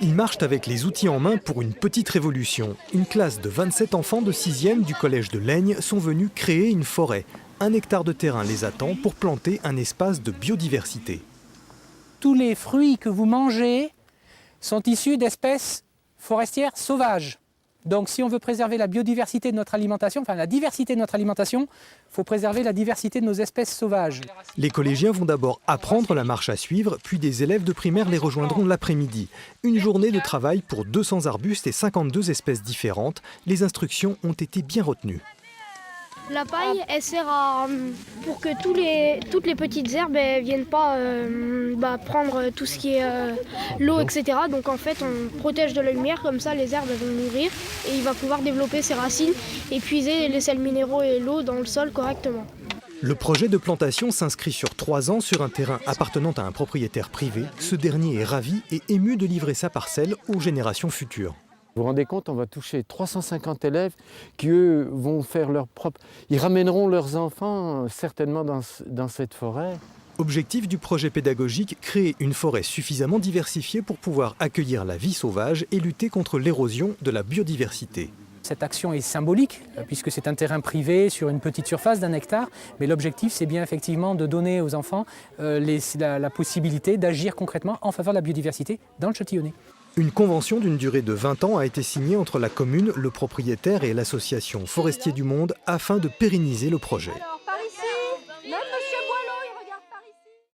Ils marchent avec les outils en main pour une petite révolution. Une classe de 27 enfants de 6e du collège de Laigne sont venus créer une forêt. 1 hectare de terrain les attend pour planter un espace de biodiversité. Tous les fruits que vous mangez sont issus d'espèces forestières sauvages. Donc si on veut préserver la biodiversité de notre alimentation, enfin la diversité de notre alimentation, il faut préserver la diversité de nos espèces sauvages. Les collégiens vont d'abord apprendre la marche à suivre, puis des élèves de primaire les rejoindront l'après-midi. Une journée de travail pour 200 arbustes et 52 espèces différentes. Les instructions ont été bien retenues. La paille, elle sert pour que toutes les petites herbes ne viennent pas prendre tout ce qui est l'eau, etc. Donc en fait, on protège de la lumière, comme ça les herbes vont mûrir et il va pouvoir développer ses racines et puiser les sels minéraux et l'eau dans le sol correctement. Le projet de plantation s'inscrit sur 3 ans sur un terrain appartenant à un propriétaire privé. Ce dernier est ravi et ému de livrer sa parcelle aux générations futures. Vous vous rendez compte, on va toucher 350 élèves qui, eux, vont faire leur propre... Ils ramèneront leurs enfants certainement dans cette forêt. Objectif du projet pédagogique, créer une forêt suffisamment diversifiée pour pouvoir accueillir la vie sauvage et lutter contre l'érosion de la biodiversité. Cette action est symbolique, puisque c'est un terrain privé sur une petite surface d'1 hectare. Mais l'objectif, c'est bien effectivement de donner aux enfants la possibilité d'agir concrètement en faveur de la biodiversité dans le Châtillonnais. Une convention d'une durée de 20 ans a été signée entre la commune, le propriétaire et l'association Forestiers du Monde afin de pérenniser le projet.